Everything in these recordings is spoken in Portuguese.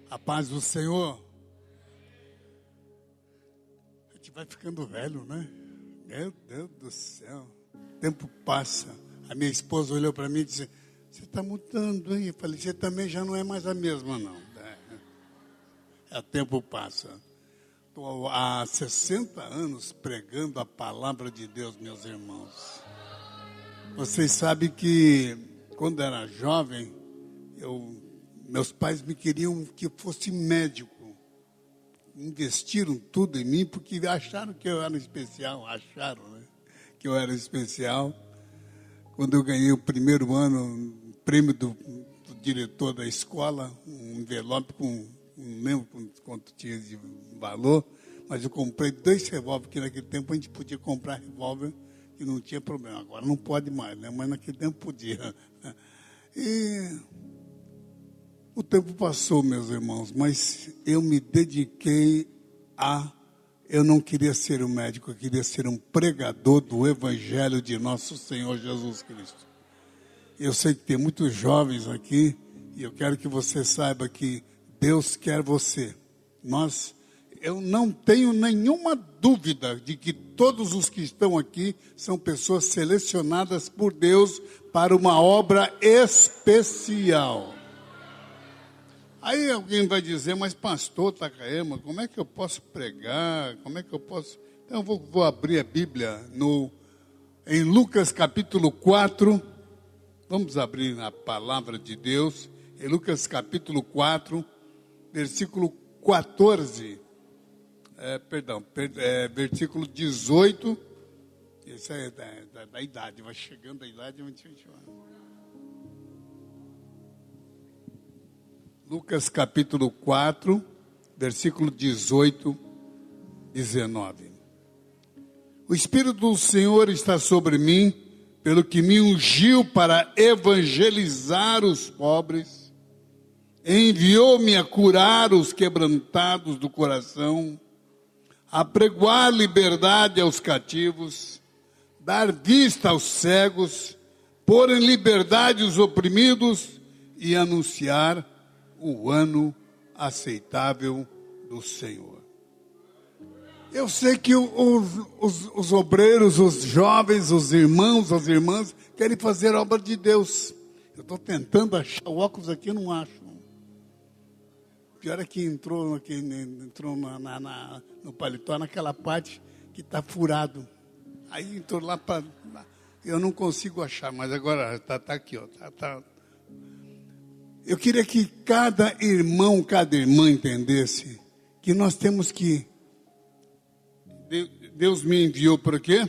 A paz do Senhor. A gente vai ficando velho, né? Meu Deus do céu. O tempo passa. A minha esposa olhou para mim e disse: você está mudando, hein? Eu falei: você também já não é mais a mesma, não. O tempo passa. Estou há 60 anos pregando a palavra de Deus, meus irmãos. Vocês sabem que quando era jovem, meus pais me queriam que eu fosse médico. Investiram tudo em mim porque acharam que eu era especial. Acharam, né? Que eu era especial. Quando eu ganhei o primeiro ano, um prêmio do diretor da escola, um envelope com, não lembro quanto tinha de valor, mas eu comprei 2 revólveres, porque naquele tempo a gente podia comprar revólver e não tinha problema. Agora não pode mais, né? Mas naquele tempo podia. E o tempo passou, meus irmãos, mas eu me dediquei eu não queria ser um médico, eu queria ser um pregador do Evangelho de nosso Senhor Jesus Cristo. Eu sei que tem muitos jovens aqui, e eu quero que você saiba que Deus quer você. Eu não tenho nenhuma dúvida de que todos os que estão aqui são pessoas selecionadas por Deus para uma obra especial. Aí alguém vai dizer: mas pastor Takayama, como é que eu posso pregar? Como é que eu posso... Então eu vou abrir a Bíblia em Lucas capítulo 4. Vamos abrir a palavra de Deus. Em Lucas capítulo 4, versículo 14. Versículo 18. Isso é da idade, vai chegando a idade. Lucas capítulo 4, versículo 18, 19. O Espírito do Senhor está sobre mim, pelo que me ungiu para evangelizar os pobres, enviou-me a curar os quebrantados do coração, a pregoar liberdade aos cativos, dar vista aos cegos, pôr em liberdade os oprimidos e anunciar o ano aceitável do Senhor. Eu sei que os obreiros, os jovens, os irmãos, as irmãs querem fazer a obra de Deus. Eu estou tentando achar o óculos aqui, não acho. Pior é que entrou no paletó, naquela parte que está furado. Aí entrou lá para... Eu não consigo achar, mas agora está aqui, ó. Eu queria que cada irmão, cada irmã entendesse que nós temos que... Deus me enviou para quê?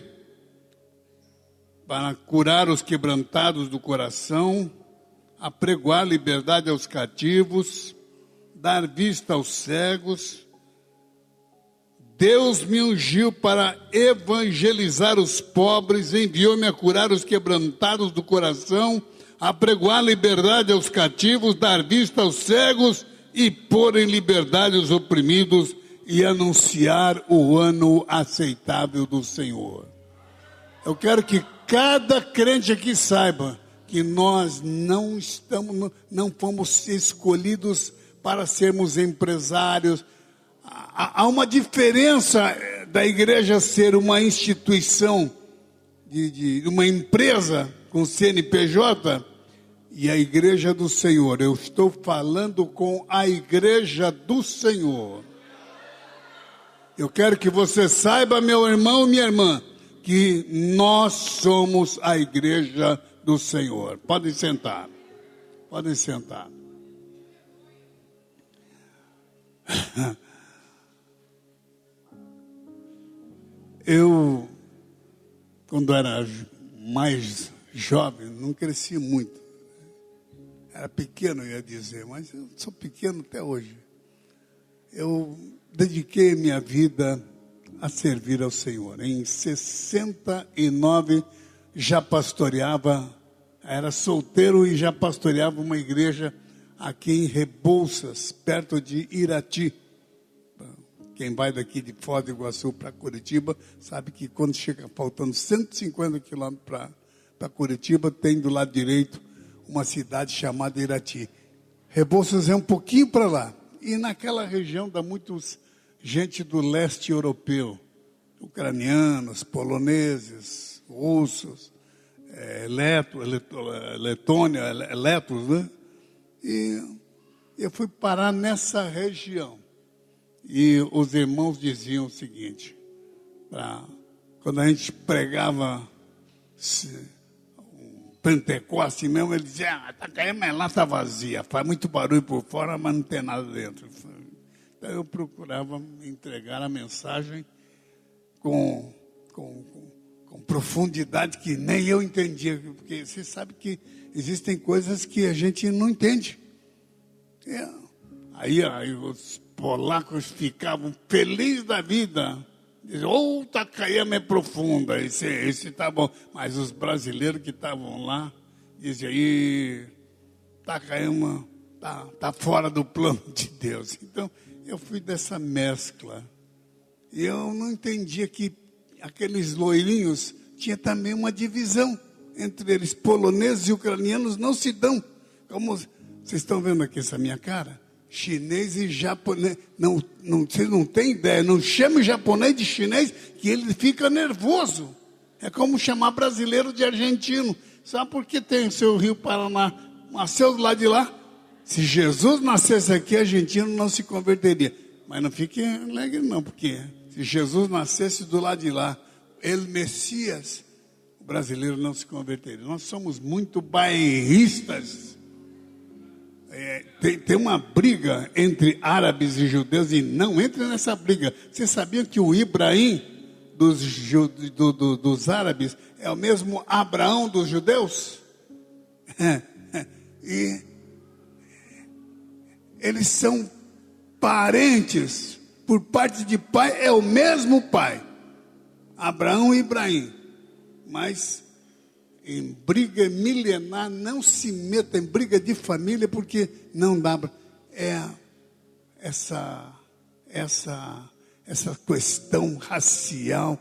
Para curar os quebrantados do coração, apregoar liberdade aos cativos, dar vista aos cegos. Deus me ungiu para evangelizar os pobres, enviou-me a curar os quebrantados do coração, apregoar liberdade aos cativos, dar vista aos cegos e pôr em liberdade os oprimidos e anunciar o ano aceitável do Senhor. Eu quero que cada crente aqui saiba que nós não fomos escolhidos para sermos empresários. Há uma diferença da igreja ser uma instituição, de uma empresa com CNPJ, e a igreja do Senhor. Eu estou falando com a igreja do Senhor. Eu quero que você saiba, meu irmão e minha irmã, que nós somos a igreja do Senhor. Podem sentar. Podem sentar. Eu, quando era mais jovem, não cresci muito. Era pequeno, eu ia dizer, mas eu sou pequeno até hoje. Eu dediquei minha vida a servir ao Senhor. Em 69, já pastoreava, era solteiro e já pastoreava uma igreja aqui em Rebouças, perto de Irati. Quem vai daqui de Foz do Iguaçu para Curitiba, sabe que quando chega faltando 150 quilômetros para Curitiba, tem do lado direito uma cidade chamada Irati. Rebouças é um pouquinho para lá. E naquela região dá muitos gente do leste europeu, ucranianos, poloneses, russos, Letônia, letos, né? E eu fui parar nessa região. E os irmãos diziam o seguinte, quando a gente pregava Pentecoste mesmo, ele dizia, Itacaí, mas lá está vazia, faz muito barulho por fora, mas não tem nada dentro. Então eu procurava entregar a mensagem com profundidade que nem eu entendia, porque você sabe que existem coisas que a gente não entende. Aí os polacos ficavam felizes da vida. Diziam, Takayama é profunda, esse tá bom. Mas os brasileiros que estavam lá diziam, Takayama tá fora do plano de Deus. Então, eu fui dessa mescla. E eu não entendia que aqueles loirinhos tinha também uma divisão entre eles. Poloneses e ucranianos não se dão. Como vocês estão vendo aqui essa minha cara? Chinês e japonês, vocês não têm ideia, não chame japonês de chinês, que ele fica nervoso. É como chamar brasileiro de argentino. Sabe por que tem o seu Rio Paraná? Nasceu do lado de lá. Se Jesus nascesse aqui, argentino não se converteria. Mas não fique alegre não, porque se Jesus nascesse do lado de lá, ele Messias, o brasileiro não se converteria. Nós somos muito bairristas. Tem uma briga entre árabes e judeus, e não entre nessa briga. Vocês sabiam que o Ibrahim dos árabes é o mesmo Abraão dos judeus? E eles são parentes, por parte de pai é o mesmo pai, Abraão e Ibrahim, mas em briga milenar não se meta, em briga de família, porque não dá. Essa questão racial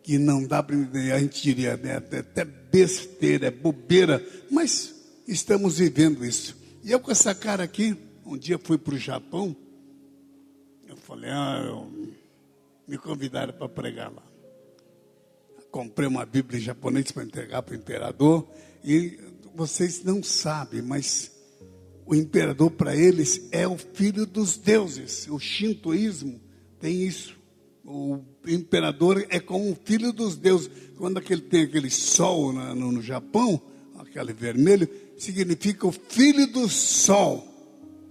que não dá para, a gente diria, né, até besteira, bobeira, mas estamos vivendo isso. E eu com essa cara aqui, um dia fui para o Japão, eu falei, me convidaram para pregar lá. Comprei uma Bíblia em japonês para entregar para o imperador. E vocês não sabem, mas o imperador para eles é o filho dos deuses. O shintoísmo tem isso. O imperador é como o filho dos deuses. Quando tem aquele sol no Japão, aquele vermelho, significa o filho do sol.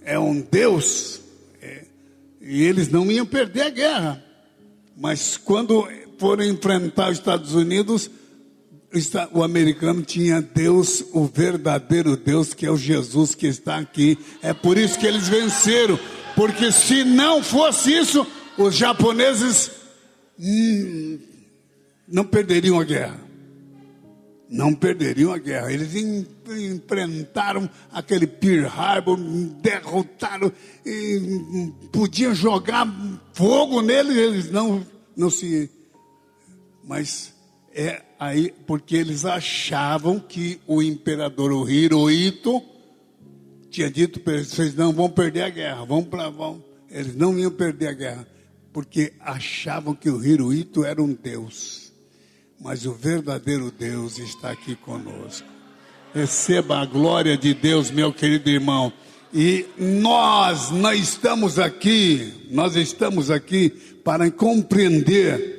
É um deus. E eles não iam perder a guerra. Mas quando foram enfrentar os Estados Unidos, o americano tinha Deus, o verdadeiro Deus, que é o Jesus que está aqui. É por isso que eles venceram. Porque se não fosse isso, os japoneses não perderiam a guerra. Não perderiam a guerra. Eles enfrentaram aquele Pearl Harbor, derrotaram, e podiam jogar fogo neles, eles não se... Mas aí, porque eles achavam que o imperador, o Hirohito, tinha dito para eles, vocês não vão perder a guerra, eles não iam perder a guerra, porque achavam que o Hirohito era um deus, mas o verdadeiro Deus está aqui conosco. Receba a glória de Deus, meu querido irmão. E nós estamos aqui para compreender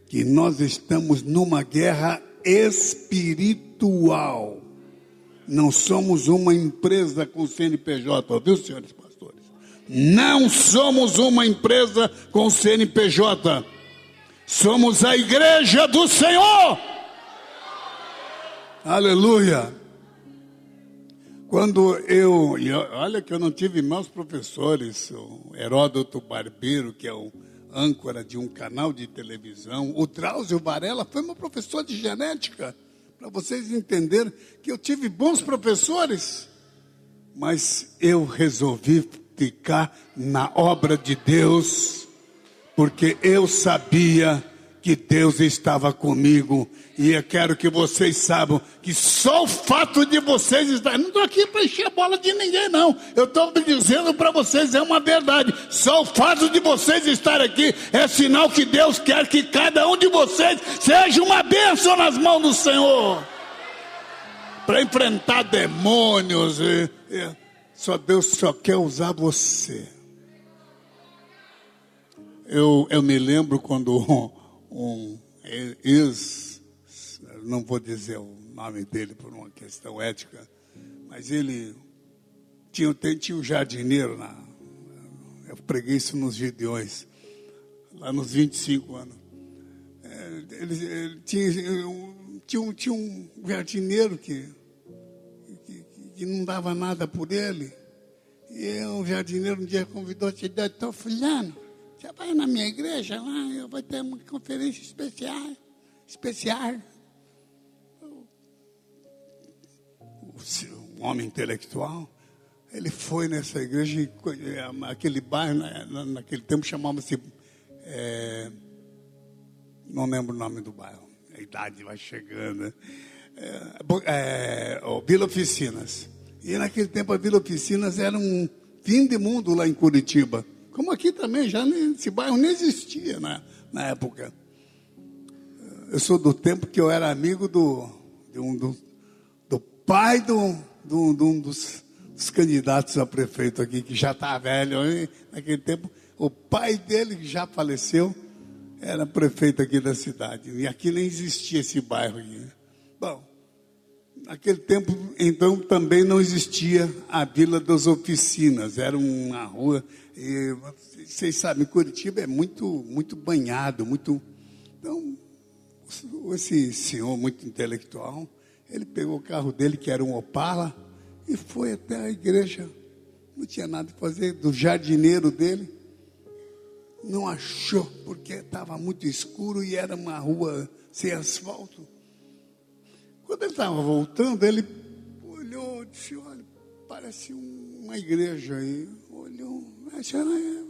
que nós estamos numa guerra espiritual. Não somos uma empresa com CNPJ, viu, senhores pastores? Não somos uma empresa com CNPJ. Somos a igreja do Senhor. Aleluia. Olha que eu não tive meus professores, o Heródoto Barbeiro, que é o âncora de um canal de televisão, o Drauzio Varela foi meu professor de genética, para vocês entenderem que eu tive bons professores, mas eu resolvi ficar na obra de Deus, porque eu sabia que Deus estava comigo. E eu quero que vocês saibam que só o fato de vocês estarem... Não estou aqui para encher a bola de ninguém, não. Eu estou dizendo para vocês, é uma verdade. Só o fato de vocês estarem aqui é sinal que Deus quer que cada um de vocês seja uma bênção nas mãos do Senhor. Para enfrentar demônios. Só Deus só quer usar você. Eu me lembro quando não vou dizer o nome dele por uma questão ética, mas ele tinha um jardineiro, eu preguei isso nos Gideões, lá nos 25 anos. Ele tinha um jardineiro que não dava nada por ele, e o jardineiro um dia convidou, então fulano, você vai na minha igreja lá, eu vou ter uma conferência especial. Um homem intelectual, ele foi nessa igreja, e aquele bairro, naquele tempo chamava-se, não lembro o nome do bairro, a idade vai chegando, né? Vila Oficinas. E naquele tempo a Vila Oficinas era um fim de mundo lá em Curitiba. Como aqui também, esse bairro nem existia na época. Eu sou do tempo que eu era amigo do pai de um dos candidatos a prefeito aqui, que já está velho. Naquele tempo, o pai dele, que já faleceu, era prefeito aqui da cidade. E aqui nem existia esse bairro aqui. Bom, naquele tempo, então, também não existia a Vila das Oficinas. Era uma rua... E, vocês sabem, Curitiba é muito, muito banhado, muito... Então, esse senhor muito intelectual, ele pegou o carro dele, que era um Opala, e foi até a igreja. Não tinha nada a fazer, do jardineiro dele. Não achou, porque estava muito escuro e era uma rua sem asfalto. Quando ele estava voltando, ele olhou e disse, olha, parece uma igreja aí. Olhou, quando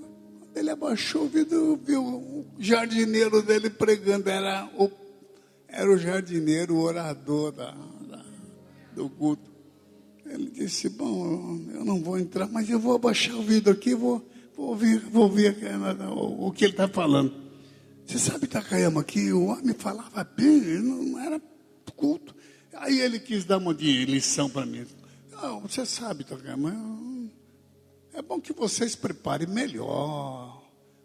ele abaixou o vidro, viu o jardineiro dele pregando. Era o jardineiro, o orador do culto. Ele disse, bom, eu não vou entrar, mas eu vou abaixar o vidro aqui, vou ouvir o que ele está falando. Você sabe, Takayama, que o homem falava bem, não era culto. Aí ele quis dar uma de lição para mim. Não, você sabe, Takayama, é bom que vocês preparem melhor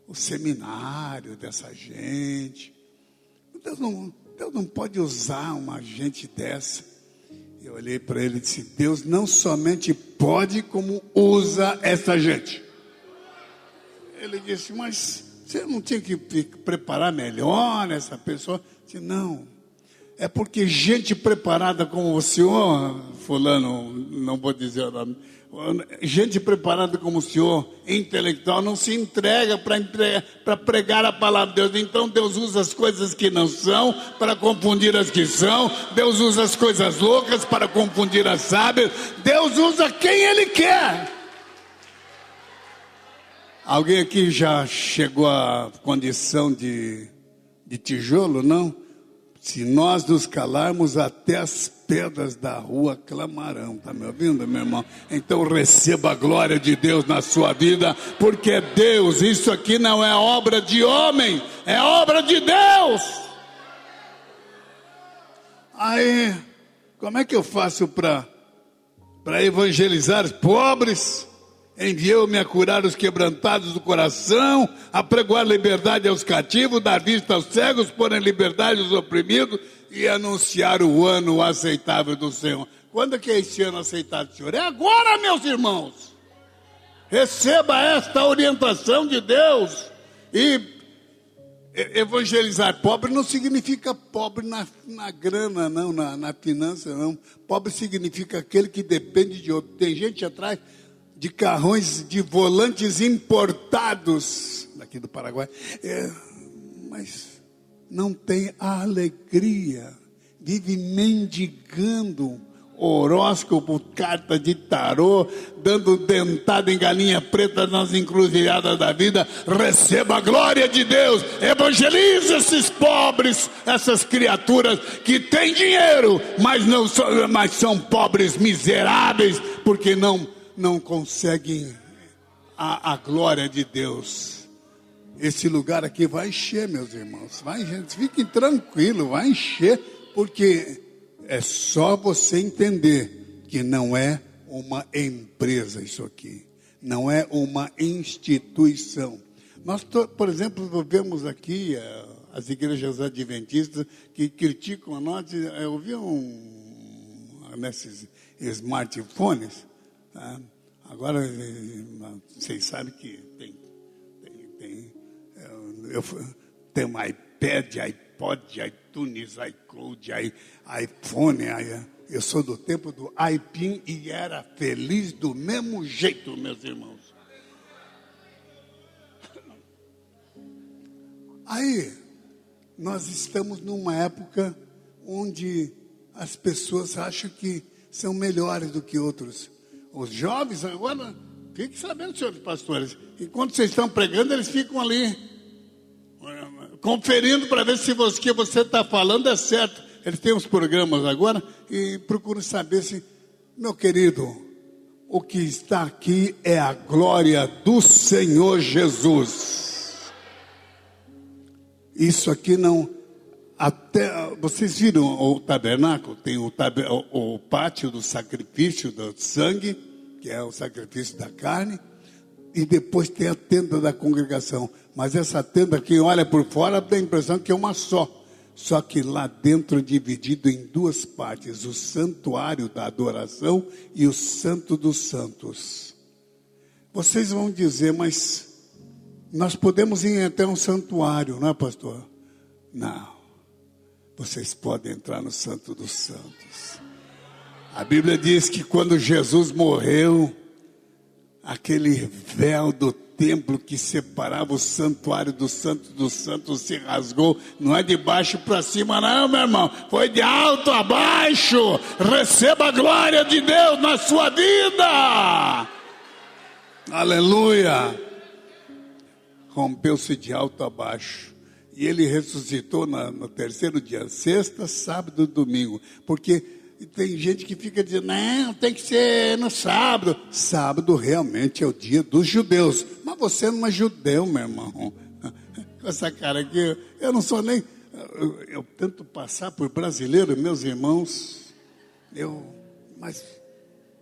o seminário dessa gente. Deus não pode usar uma gente dessa. Eu olhei para ele e disse, Deus não somente pode, como usa essa gente. Ele disse, mas você não tinha que preparar melhor essa pessoa? Eu disse, não, é porque gente preparada como o senhor, fulano, não vou dizer o nome, gente preparada como o senhor, intelectual, não se entrega para pregar a palavra de Deus. Então Deus usa as coisas que não são para confundir as que são. Deus usa as coisas loucas para confundir as sábias. Deus usa quem Ele quer. Alguém aqui já chegou à condição de tijolo, não? Se nós nos calarmos, até as pedras da rua clamarão. Está me ouvindo, meu irmão? Então receba a glória de Deus na sua vida, porque Deus, isso aqui não é obra de homem, é obra de Deus. Aí, como é que eu faço para evangelizar os pobres? Enviou-me a curar os quebrantados do coração, a pregoar liberdade aos cativos, dar vista aos cegos, pôr em liberdade os oprimidos e anunciar o ano aceitável do Senhor. Quando é que é esse ano aceitável do Senhor? É agora, meus irmãos. Receba esta orientação de Deus. E evangelizar pobre não significa pobre na grana, não, na finança, não. Pobre significa aquele que depende de outro. Tem gente atrás de carrões, de volantes importados daqui do Paraguai, mas não tem a alegria, vive mendigando horóscopo, carta de tarô, dando dentada em galinha preta nas encruzilhadas da vida. Receba a glória de Deus, evangelize esses pobres, essas criaturas que têm dinheiro, mas são pobres miseráveis, porque não conseguem a glória de Deus. Esse lugar aqui vai encher, meus irmãos, vai encher. Fiquem tranquilos, vai encher, porque é só você entender que não é uma empresa isso aqui, não é uma instituição. Nós, por exemplo, vemos aqui as igrejas adventistas que criticam a nós. Eu vi nesses smartphones, tá? Agora vocês sabem que tem um iPad, iPod, iTunes, iCloud, iPhone. Eu sou do tempo do iPin e era feliz do mesmo jeito, meus irmãos. Aí, nós estamos numa época onde as pessoas acham que são melhores do que outros. Os jovens agora, fiquem sabendo, senhores pastores, enquanto vocês estão pregando, eles ficam ali conferindo para ver se o que você está falando é certo. Eles têm uns programas agora e procuram saber se, meu querido, o que está aqui é a glória do Senhor Jesus. Isso aqui não, até vocês viram o tabernáculo, tem o pátio do sacrifício do sangue, que é o sacrifício da carne, e depois tem a tenda da congregação. Mas essa tenda, quem olha por fora, dá a impressão que é uma só. Só que lá dentro é dividido em duas partes: o santuário da adoração e o santo dos santos. Vocês vão dizer, mas nós podemos ir até um santuário, não é, pastor? Não. Vocês podem entrar no santo dos santos. A Bíblia diz que quando Jesus morreu, aquele véu do templo que separava o santuário do santo dos santos se rasgou. Não é de baixo para cima não, meu irmão, foi de alto a baixo. Receba a glória de Deus na sua vida. Aleluia. Rompeu-se de alto a baixo. E ele ressuscitou no terceiro dia, sexta, sábado e domingo. Porque tem gente que fica dizendo, não, tem que ser no sábado. Sábado realmente é o dia dos judeus. Mas você não é judeu, meu irmão. Com essa cara aqui, eu não sou nem... Eu tento passar por brasileiro, meus irmãos. Mas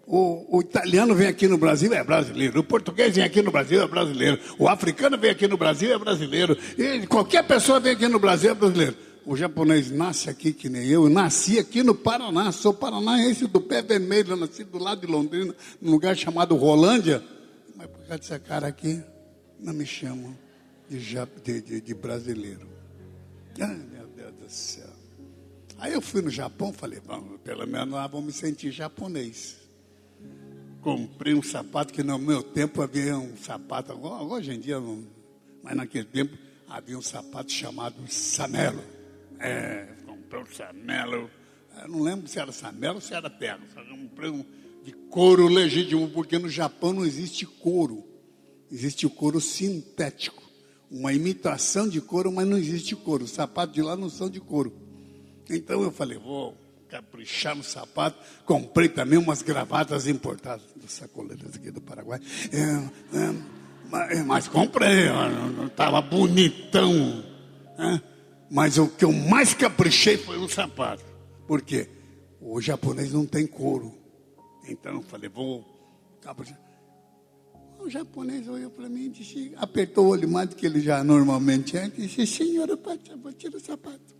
o italiano vem aqui no Brasil, é brasileiro. O português vem aqui no Brasil, é brasileiro. O africano vem aqui no Brasil, é brasileiro. E qualquer pessoa vem aqui no Brasil, é brasileiro. O japonês nasce aqui que nem eu nasci aqui no Paraná, sou paranaense do pé vermelho, nasci do lado de Londrina, num lugar chamado Rolândia. Mas por causa dessa cara aqui, não me chamam de brasileiro. Ai, meu Deus do céu. Aí eu fui no Japão, falei, pelo menos lá vou me sentir japonês. Comprei um sapato, que no meu tempo havia um sapato, hoje em dia não, mas naquele tempo havia um sapato chamado Samelo. Comprei um Samelo. Eu não lembro se era Samelo ou se era terra. Comprei um de couro legítimo, porque no Japão não existe couro. Existe o couro sintético. Uma imitação de couro, mas não existe couro. Os sapatos de lá não são de couro. Então eu falei, vou caprichar no sapato. Comprei também umas gravatas importadas das sacoleiras aqui do Paraguai. Mas comprei, não estava bonitão. Mas o que eu mais caprichei foi o sapato. Por quê? O japonês não tem couro. Então eu falei, vou caprichar. O japonês olhou para mim e disse, apertou o olho mais do que ele já normalmente é, e disse, senhora, eu vou tirar o sapato.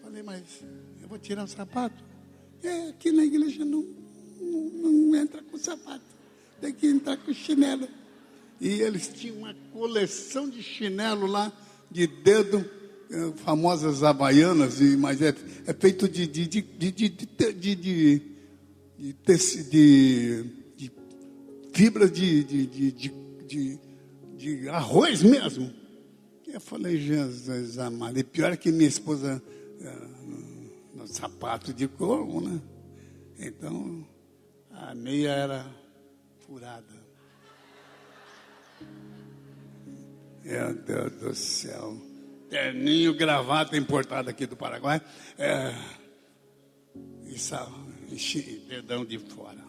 Falei, mas eu vou tirar o sapato? Aqui na igreja não entra com sapato, tem que entrar com chinelo. E eles tinham uma coleção de chinelo lá, de dedo, famosas havaianas, mas é feito de fibra de arroz mesmo. Eu falei, Jesus amado. E pior que minha esposa, no sapato de couro, né? Então, a meia era furada. Meu Deus do céu. Terninho, gravata importada aqui do Paraguai. E dedão de fora.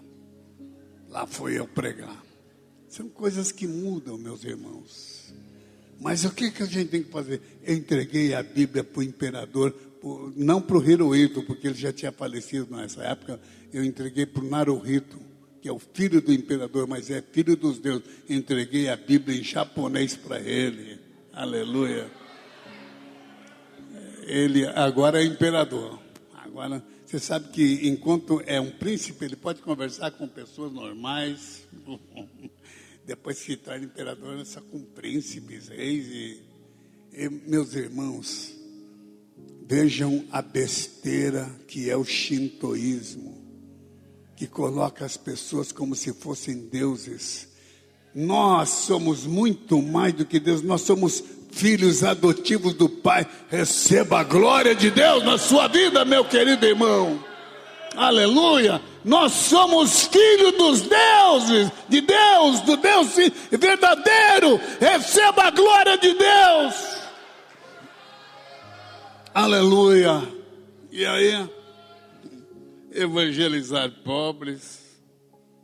Lá fui eu pregar. São coisas que mudam, meus irmãos. Mas o que a gente tem que fazer? Eu entreguei a Bíblia para o imperador, não para o Hirohito, porque ele já tinha falecido nessa época. Eu entreguei para o Naruhito, que é o filho do imperador, mas é filho dos deuses. Entreguei a Bíblia em japonês para ele. Aleluia. Ele agora é imperador. Agora, você sabe que enquanto é um príncipe, ele pode conversar com pessoas normais. Depois que se torna imperador, é só com príncipes, reis e meus irmãos, vejam a besteira que é o shintoísmo, que coloca as pessoas como se fossem deuses. Nós somos muito mais do que Deus, nós somos filhos adotivos do Pai. Receba a glória de Deus na sua vida, meu querido irmão. Aleluia. Nós somos filhos dos deuses, de Deus, do Deus verdadeiro. Receba a glória de Deus. Aleluia. E aí, evangelizar pobres,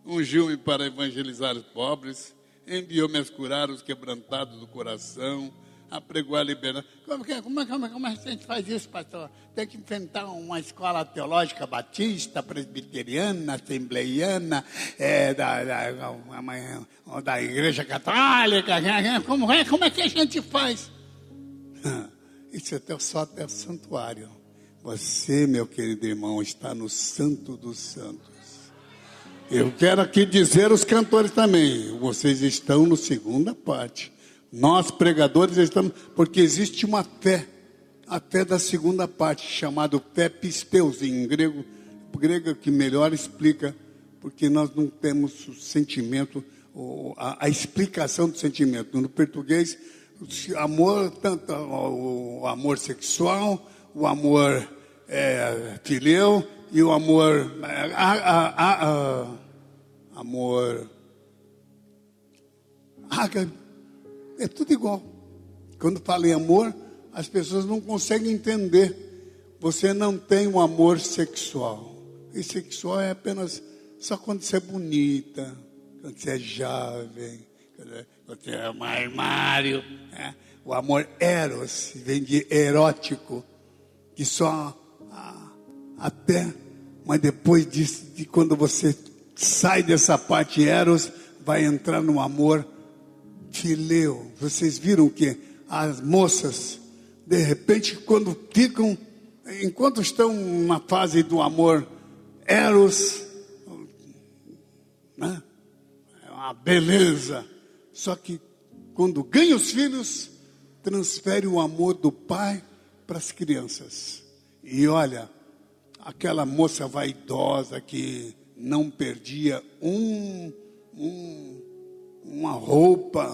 ungiu-me para evangelizar os pobres, enviou-me a curar os quebrantados do coração, a pregoar a liberdade. Como é que a gente faz isso, pastor? Tem que inventar uma escola teológica batista, presbiteriana, assembleiana, da igreja católica. Como é que a gente faz? Isso é só até o santuário. Você, meu querido irmão, está no Santo dos Santos. Eu quero aqui dizer os cantores também. Vocês estão na segunda parte. Nós, pregadores, estamos... Porque existe uma fé. A fé da segunda parte, chamada fé pisteus, em grego. Grego que melhor explica. Porque nós não temos o sentimento, a explicação do sentimento. No português, amor, tanto o amor sexual, o amor fileu e o amor... amor... É tudo igual. Quando fala em amor, as pessoas não conseguem entender. Você não tem um amor sexual. E sexual é apenas só quando você é bonita, quando você é jovem, quando você é um armário. Né? O amor eros vem de erótico, que só até, mas depois de quando você sai dessa parte eros, vai entrar no amor fileu. Vocês viram que as moças, de repente, quando ficam, enquanto estão na fase do amor eros, né? É uma beleza. Só que quando ganha os filhos, transfere o amor do pai para as crianças. E olha, aquela moça vaidosa que não perdia uma roupa,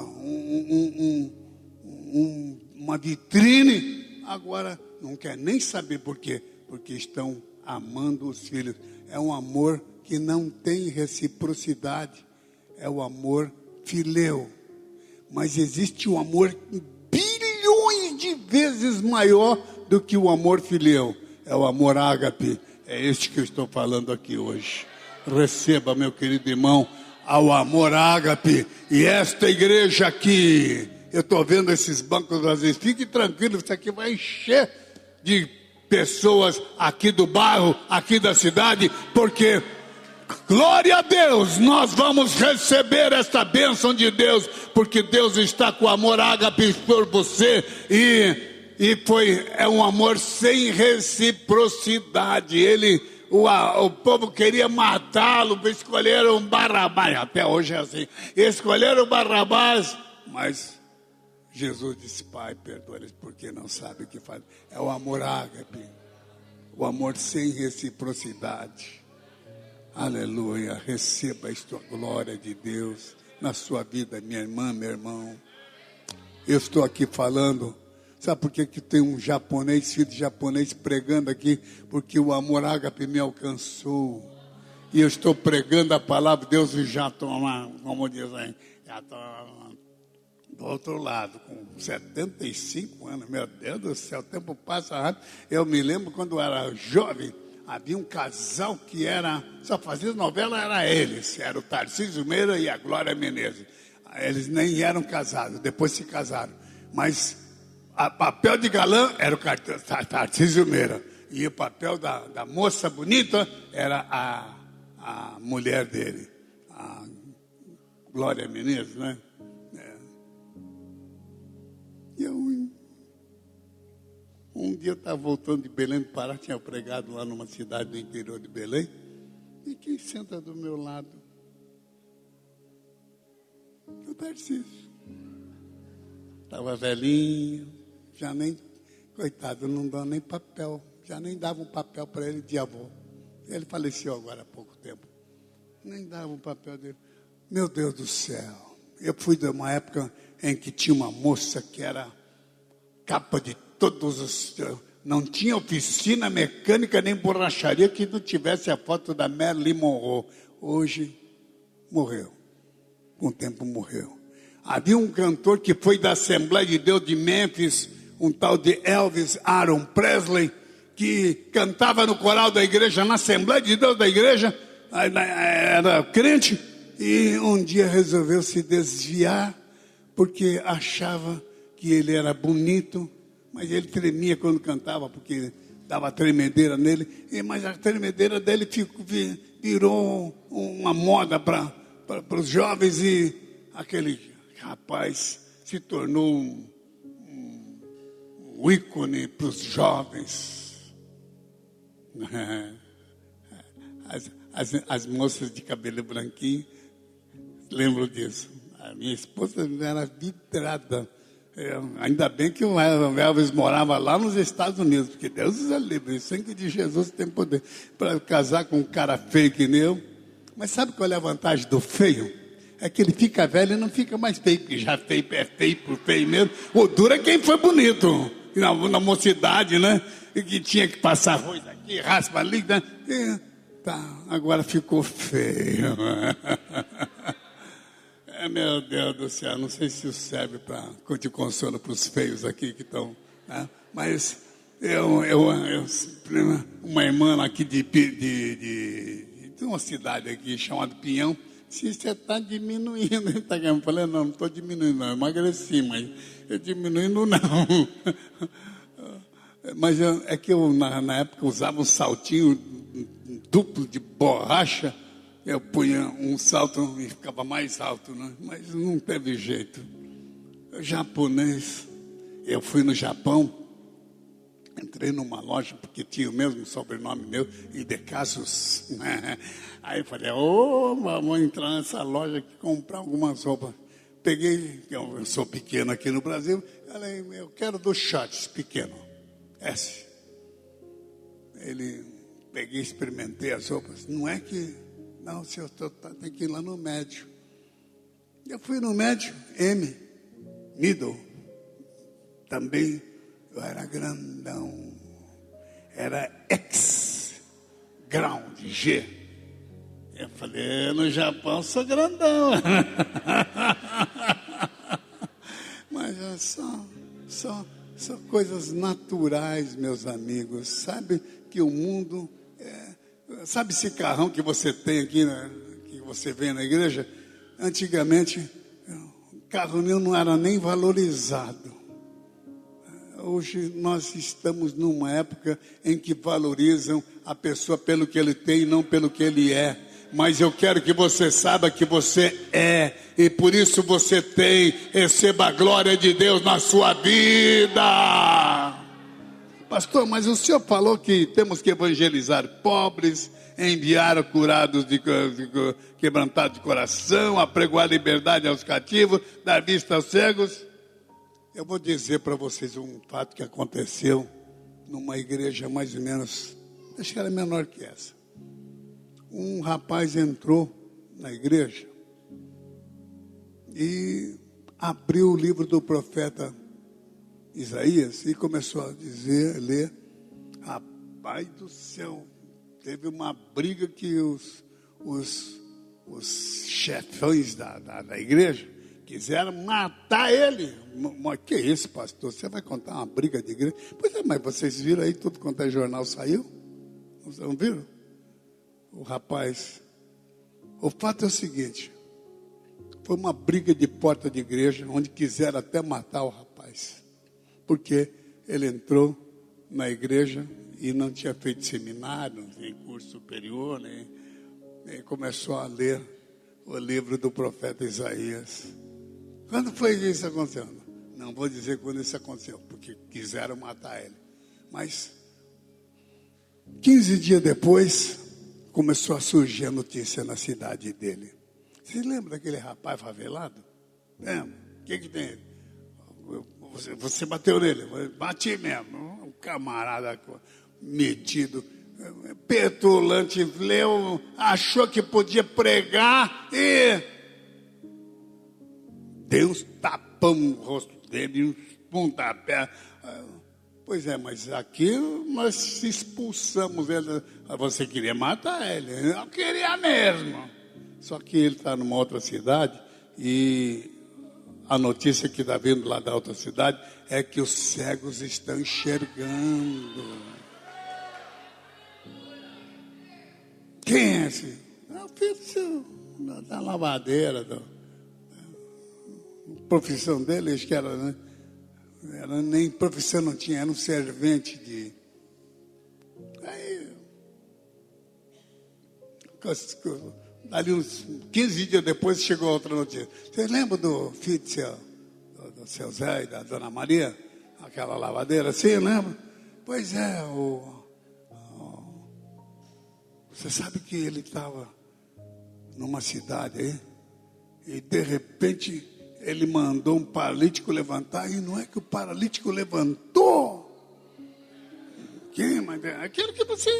uma vitrine, agora não quer nem saber por quê, porque estão amando os filhos. É um amor que não tem reciprocidade, é o amor fileu. Mas existe um amor bilhões de vezes maior do que o amor fileu, é o amor ágape. É este que eu estou falando aqui hoje. Receba, meu querido irmão, ao amor ágape. E esta igreja aqui, eu estou vendo esses bancos às vezes, fique tranquilo, isso aqui vai encher de pessoas aqui do bairro, aqui da cidade, porque, glória a Deus, nós vamos receber esta bênção de Deus, porque Deus está com amor ágape por você, é um amor sem reciprocidade. O povo queria matá-lo, escolheram Barrabás, até hoje é assim, escolheram Barrabás, mas Jesus disse: Pai, perdoa-lhes porque não sabem o que fazem. É o amor ágape, o amor sem reciprocidade. Aleluia, receba esta glória de Deus na sua vida, minha irmã, meu irmão. Eu estou aqui falando. Sabe por que tem um japonês, filho de japonês, pregando aqui? Porque o amor ágape me alcançou. e eu estou pregando a palavra de Deus e já estou lá, como diz aí, já estou do outro lado, com 75 anos, meu Deus do céu, o tempo passa rápido. Eu me lembro quando eu era jovem, havia um casal que só fazia novela, era eles, era o Tarcísio Meira e a Glória Menezes. Eles nem eram casados, depois se casaram, mas o papel de galã era o Tarcísio Meira, e o papel da moça bonita era a mulher dele, a Glória Menezes, né? Um dia eu estava voltando de Belém do Pará, tinha pregado lá numa cidade do interior de Belém, e quem senta do meu lado? O Tarcísio. Estava velhinho, já nem, coitado, não dava nem papel, já nem dava um papel para ele de avô. Ele faleceu agora há pouco tempo. Nem dava um papel dele. Meu Deus do céu. Eu fui de uma época em que tinha uma moça que era capa de todos os... Não tinha oficina mecânica nem borracharia que não tivesse a foto da Marilyn Monroe. Hoje morreu. Com o tempo morreu. Havia um cantor que foi da Assembleia de Deus de Memphis, um tal de Elvis Aaron Presley, que cantava no coral da igreja, na Assembleia de Deus da igreja, era crente, e um dia resolveu se desviar, porque achava que ele era bonito, mas ele tremia quando cantava, porque dava tremedeira nele, mas a tremedeira dele virou uma moda para os jovens, e aquele rapaz se tornou um ícone para os jovens. As moças de cabelo branquinho lembram disso. A minha esposa era vidrada. Ainda bem que o Elvis morava lá nos Estados Unidos, porque Deus é livre, o sangue de Jesus tem poder para casar com um cara feio que nem eu. Mas sabe qual é a vantagem do feio? É que ele fica velho e não fica mais feio, porque já feio é feio por feio mesmo. O duro é quem foi bonito na mocidade, né? E que tinha que passar arroz aqui, raspa ali, né? Tá, agora ficou feio. Meu Deus do céu, não sei se isso serve de consolo para os feios aqui que estão, né? Mas uma irmã aqui de uma cidade aqui chamada Pinhão, se você está diminuindo, eu falei, não estou diminuindo, não, eu emagreci, mas eu diminuindo não. Mas é que eu na época usava um saltinho duplo de borracha. Eu punha um salto e ficava mais alto, né? Mas não teve jeito. Japonês, eu fui no Japão, entrei numa loja, porque tinha o mesmo sobrenome meu, Idecasos, né? Aí eu falei, vamos entrar nessa loja aqui, comprar algumas roupas. Peguei, eu sou pequeno aqui no Brasil, falei, eu quero dos shorts pequeno, S. Peguei, experimentei as roupas, não é que... Não, senhor, tem que ir lá no médio. Eu fui no médio, M, middle. Também eu era grandão. Era X, ground, G. Eu falei, no Japão sou grandão. Mas é só coisas naturais, meus amigos. Sabe que o mundo... Sabe esse carrão que você tem aqui, né, que você vê na igreja? Antigamente, o carro meu não era nem valorizado. Hoje nós estamos numa época em que valorizam a pessoa pelo que ele tem e não pelo que ele é. Mas eu quero que você saiba que você é, e por isso você tem. Receba a glória de Deus na sua vida. Pastor, mas o senhor falou que temos que evangelizar pobres, enviar curados de quebrantado de coração, apregoar liberdade aos cativos, dar vista aos cegos. Eu vou dizer para vocês um fato que aconteceu numa igreja mais ou menos, acho que era menor que essa. Um rapaz entrou na igreja e abriu o livro do profeta Isaías e começou a ler. Rapaz do céu, teve uma briga que os chefões da igreja quiseram matar ele. Mas que isso, pastor? Você vai contar uma briga de igreja? Pois é, mas vocês viram aí, tudo quanto é jornal saiu? Vocês não viram? O rapaz... O fato é o seguinte, foi uma briga de porta de igreja, onde quiseram até matar o rapaz. Porque ele entrou na igreja e não tinha feito seminário, nem curso superior, nem começou a ler o livro do profeta Isaías. Quando foi isso acontecendo? Não vou dizer quando isso aconteceu, porque quiseram matar ele. Mas 15 dias depois, começou a surgir a notícia na cidade dele. Você lembra daquele rapaz favelado? Lembra? O que tem? Você bateu nele? Bati mesmo. Um camarada metido, petulante, leu, achou que podia pregar e deu uns tapão no rosto dele, uns pontapé. Pois é, mas aqui nós expulsamos ele. Você queria matar ele? Eu queria mesmo. Só que ele está numa outra cidade e a notícia que está vindo lá da outra cidade é que os cegos estão enxergando. Quem é esse? É o filho da lavadeira. A profissão dele, acho que era, né? Era nem profissão não tinha, era um servente de... Aí, ali uns 15 dias depois chegou outra notícia. Você lembra do filho do seu Zé e da Dona Maria? Aquela lavadeira, sim, lembra? Pois é, você sabe que ele estava numa cidade aí e de repente... Ele mandou um paralítico levantar, e não é que o paralítico levantou. Quem? Mas aquele que você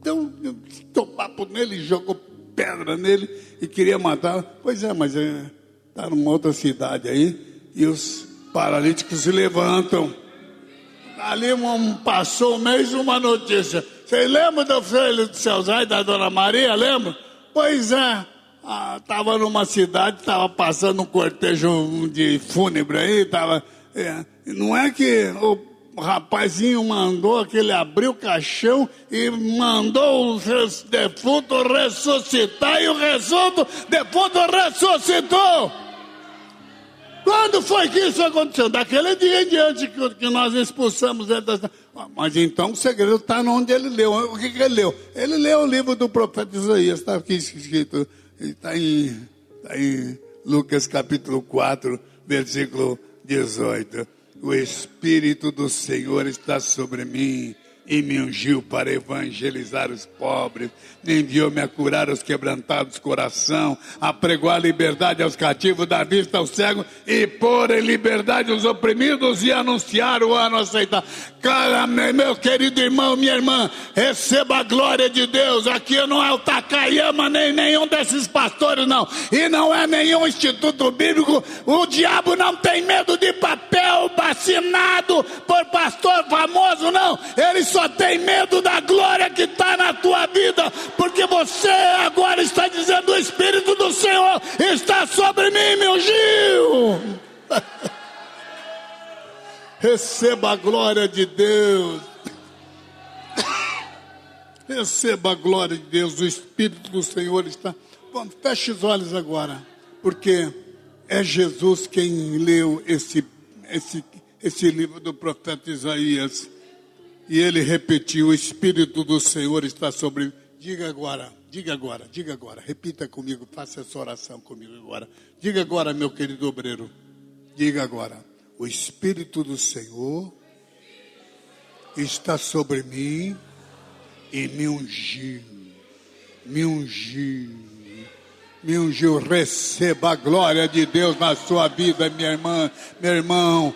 deu um topapo nele, jogou pedra nele e queria matar. Pois é, mas está numa outra cidade aí, e os paralíticos se levantam. Ali passou um mês, uma notícia. Vocês lembram do filho do seu Zé e da Dona Maria, lembra? Pois é. Estava numa cidade, estava passando um cortejo de fúnebre aí, não é que o rapazinho mandou que ele abriu o caixão e mandou os defuntos ressuscitar, e o defunto ressuscitou. Quando foi que isso aconteceu? Daquele dia em diante que nós expulsamos ele da... Mas então o segredo está onde ele leu. O que ele leu? Ele leu o livro do profeta Isaías, está aqui escrito... Está em Lucas capítulo 4, versículo 18. O Espírito do Senhor está sobre mim e me ungiu para evangelizar os pobres, enviou-me a curar os quebrantados de coração, a pregoar liberdade aos cativos, dar vista aos cegos e pôr em liberdade os oprimidos e anunciar o ano aceitável. Cara, meu querido irmão, minha irmã, receba a glória de Deus. Aqui não é o Takayama, nem nenhum desses pastores, não. E não é nenhum instituto bíblico. O diabo não tem medo de papel assinado por pastor famoso, não. Ele só tem medo da glória que está na tua vida, porque você agora está dizendo: o Espírito do Senhor está sobre mim, me ungiu. Receba a glória de Deus. Receba a glória de Deus. O Espírito do Senhor está... Bom, feche os olhos agora, porque é Jesus quem leu esse livro do profeta Isaías. E ele repetiu: o Espírito do Senhor está sobre mim. Diga agora. Repita comigo, faça essa oração comigo agora. Diga agora, meu querido obreiro. Diga agora: o Espírito do Senhor está sobre mim e me ungiu. Me ungiu. Receba a glória de Deus na sua vida, minha irmã, meu irmão.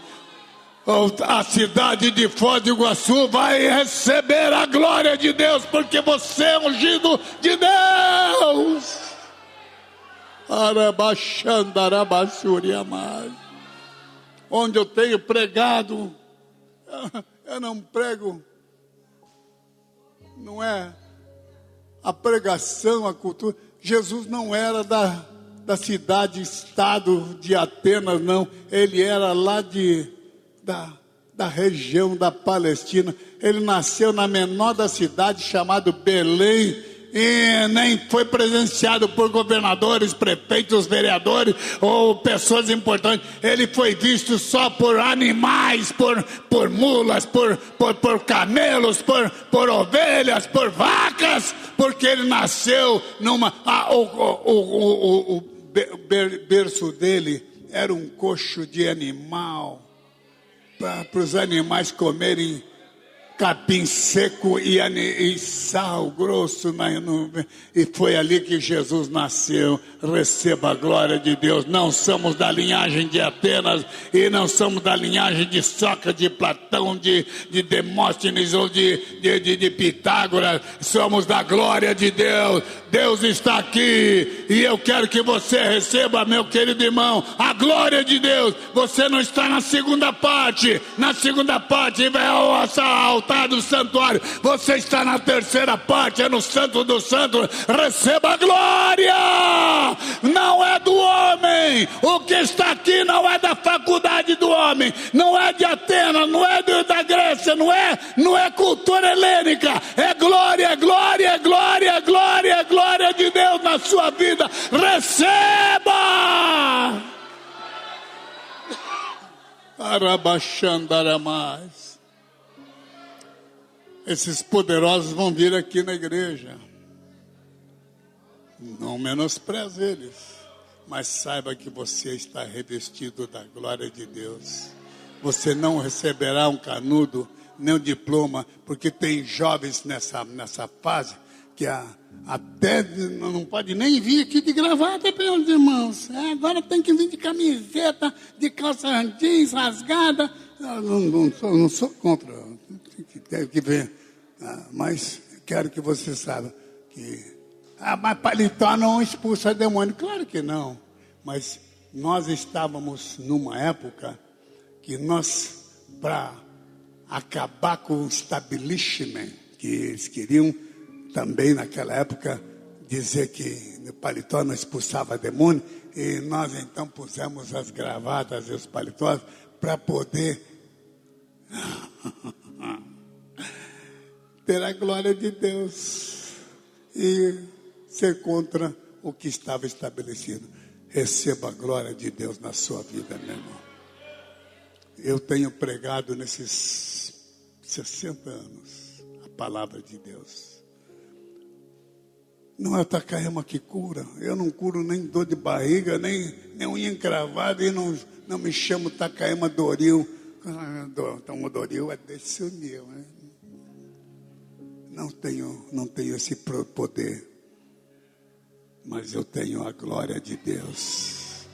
A cidade de Foz do Iguaçu vai receber a glória de Deus, porque você é ungido de Deus. Onde eu tenho pregado, eu não prego, não é a pregação, a cultura. Jesus não era da cidade-estado de Atenas, não. Ele era lá da região da Palestina. Ele nasceu na menor da cidade, chamado Belém. E nem foi presenciado por governadores, prefeitos, vereadores ou pessoas importantes. Ele foi visto só por animais, por mulas, por camelos, por ovelhas, por vacas, porque ele nasceu o berço dele era um coxo de animal, para os animais comerem capim seco e sal grosso, e foi ali que Jesus nasceu. Receba a glória de Deus. Não somos da linhagem de Atenas, e não somos da linhagem de Sócrates, de Platão, de Demóstenes ou de Pitágoras. Somos da glória de Deus. Deus está aqui, e eu quero que você receba, meu querido irmão, a glória de Deus. Você não está na segunda parte. Na segunda parte vai ao altar do santuário. Você está na terceira parte, é no Santo dos Santos. Receba a glória. Não é do homem. O que está aqui não é da faculdade do homem, não é de Atenas, não é da Grécia, não é cultura helênica. É glória, glória, glória, glória, glória de Deus na sua vida. Receba. Arabaxandaramais. Esses poderosos vão vir aqui na igreja. Não menospreze eles, mas saiba que você está revestido da glória de Deus. Você não receberá um canudo, nem um diploma, porque tem jovens nessa fase que até não pode nem vir aqui de gravata, meus irmãos. Agora tem que vir de camiseta, de calça jeans rasgada. Não sou contra, tem que ver. Mas quero que você saiba que mas paletó não expulsa demônio. Claro que não. Mas nós estávamos numa época que nós, para acabar com o establishment, que eles queriam também naquela época dizer que o paletó não expulsava demônio, e nós então pusemos as gravatas e os paletós para poder ter a glória de Deus e ser contra o que estava estabelecido. Receba a glória de Deus na sua vida, meu irmão. Eu tenho pregado nesses 60 anos a palavra de Deus. Não é o Takayama que cura. Eu não curo nem dor de barriga, nem unha encravada, e não me chamo Takayama Doril. Então o Doril é desse nível, né? Não tenho esse poder. Mas eu tenho a glória de Deus.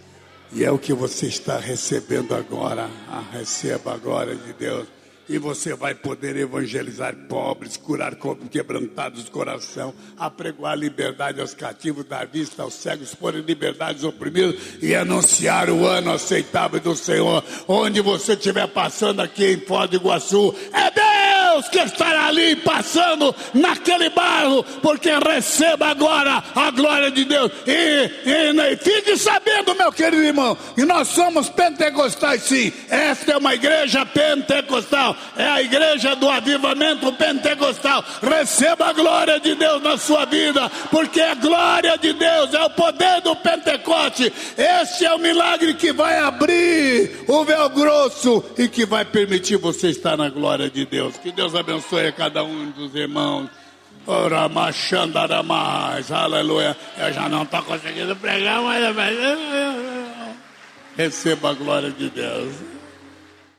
E é o que você está recebendo agora. Receba a glória de Deus. E você vai poder evangelizar pobres, curar quebrantados de coração, apregoar liberdade aos cativos, dar vista aos cegos, pôr em liberdade os oprimidos e anunciar o ano aceitável do Senhor. Onde você estiver passando aqui em Foz do Iguaçu, é Deus que estará ali passando naquele bairro, porque receba agora a glória de Deus. E fique sabendo, meu querido irmão, que nós somos pentecostais, sim. Esta é uma igreja pentecostal. É a igreja do avivamento pentecostal. Receba a glória de Deus na sua vida, porque a glória de Deus é o poder do Pentecoste. Este é o milagre que vai abrir o véu grosso e que vai permitir você estar na glória de Deus. Que Deus abençoe a cada um dos irmãos. Aleluia. Eu já não estou conseguindo pregar, mas receba a glória de Deus.